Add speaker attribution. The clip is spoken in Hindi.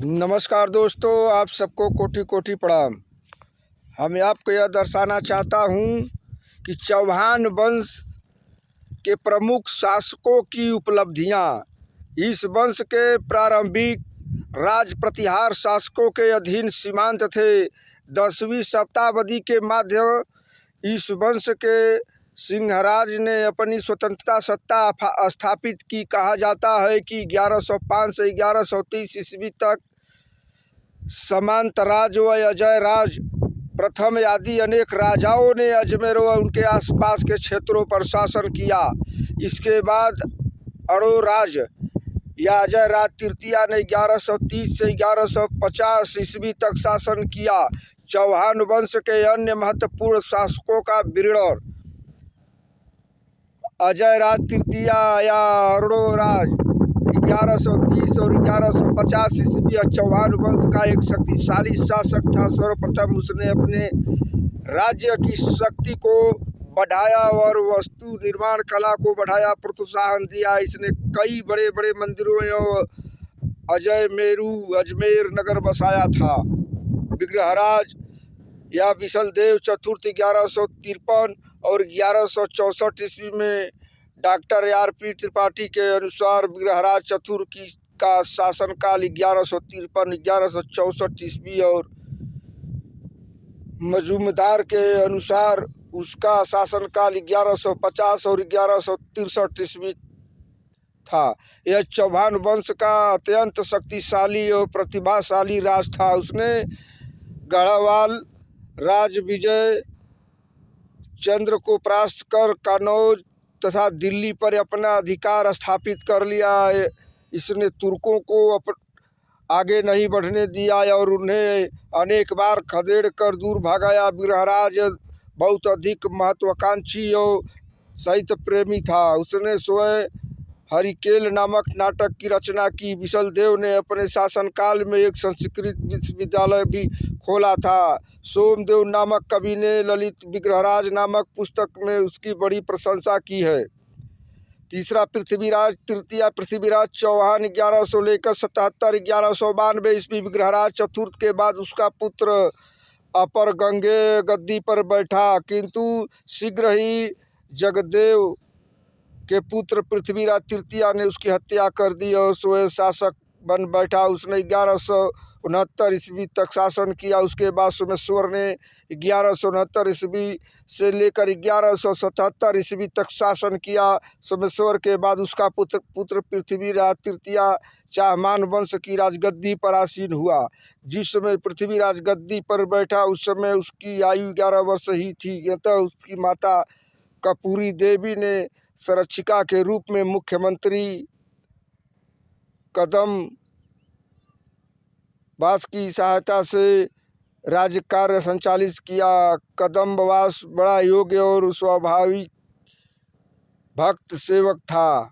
Speaker 1: नमस्कार दोस्तों, आप सबको कोटि कोटि प्रणाम। हम आपको यह दर्शाना चाहता हूँ कि चौहान वंश के प्रमुख शासकों की उपलब्धियाँ। इस वंश के प्रारंभिक राज प्रतिहार शासकों के अधीन सीमांत थे। 10वीं शताब्दी के मध्य इस वंश के सिंहराज ने अपनी स्वतंत्रता सत्ता स्थापित की। कहा जाता है कि 1105 से 1130 ईस्वी तक सामंतराज व अजय राज प्रथम आदि अनेक राजाओं ने अजमेर व उनके आसपास के क्षेत्रों पर शासन किया। इसके बाद अड़ोराज या अजय राज तृतीय ने 1130 से 1150 ईस्वी तक शासन किया। चौहान वंश के अन्य महत्वपूर्ण शासकों का विवरण। अजय राज तृतीय या अड़ोराज 1130 और 1150 ईस्वी चौहान वंश का एक शक्तिशाली शासक था। सर्वप्रथम उसने अपने राज्य की शक्ति को बढ़ाया और वस्तु निर्माण कला को बढ़ाया, प्रोत्साहन दिया। इसने कई बड़े बड़े मंदिरों एवं अजमेर नगर बसाया था। विग्रहराज या विशलदेव चतुर्थ 1153 और 1164 ईस्वी में डॉक्टर आर.पी. त्रिपाठी के अनुसार विग्रहराज चतुर्थ का शासनकाल 1153 1164 ईस्वी और मजूमदार के अनुसार उसका शासनकाल 1150 और 1163 ईस्वी था। यह चौहान वंश का अत्यंत शक्तिशाली और प्रतिभाशाली राज था। उसने गढ़वाल राज विजय चंद्र को परास्त कर कनौज तथा दिल्ली पर अपना अधिकार स्थापित कर लिया। इसने तुर्कों को आगे नहीं बढ़ने दिया और उन्हें अनेक बार खदेड़ कर दूर भगाया। विग्रहराज बहुत अधिक महत्वाकांक्षी और साहित्य प्रेमी था। उसने स्वयं हरिकेल नामक नाटक की रचना की। विशलदेव ने अपने शासनकाल में एक संस्कृत विश्वविद्यालय भी खोला था। सोमदेव नामक कवि ने ललित विग्रहराज नामक पुस्तक में उसकी बड़ी प्रशंसा की है। तीसरा पृथ्वीराज तृतीय पृथ्वीराज चौहान 1100 लेकर 77 1192 ईस्वी। विग्रहराज चतुर्थ के बाद उसका पुत्र अपर गंगे गद्दी पर बैठा, किंतु शीघ्र ही जगदेव के पुत्र पृथ्वीराज तृतीय ने उसकी हत्या कर दी और स्वयं शासक बन बैठा। उसने 1169 ईस्वी तक शासन किया। उसके बाद सोमेश्वर ने 1169 ईस्वी से लेकर 1177 ईस्वी तक शासन किया। सोमेश्वर के बाद उसका पुत्र पृथ्वीराज तृतीय चाहमान वंश की राजगद्दी पर आसीन हुआ। जिस समय पृथ्वीराज गद्दी पर बैठा उस समय उसकी आयु 11 वर्ष ही थी। अतः उसकी माता कपूरी देवी ने संरक्षिका के रूप में मुख्यमंत्री कदम्बास की सहायता से राज्य कार्य संचालित किया। कदम्बास बड़ा योग्य और स्वाभाविक भक्त सेवक था।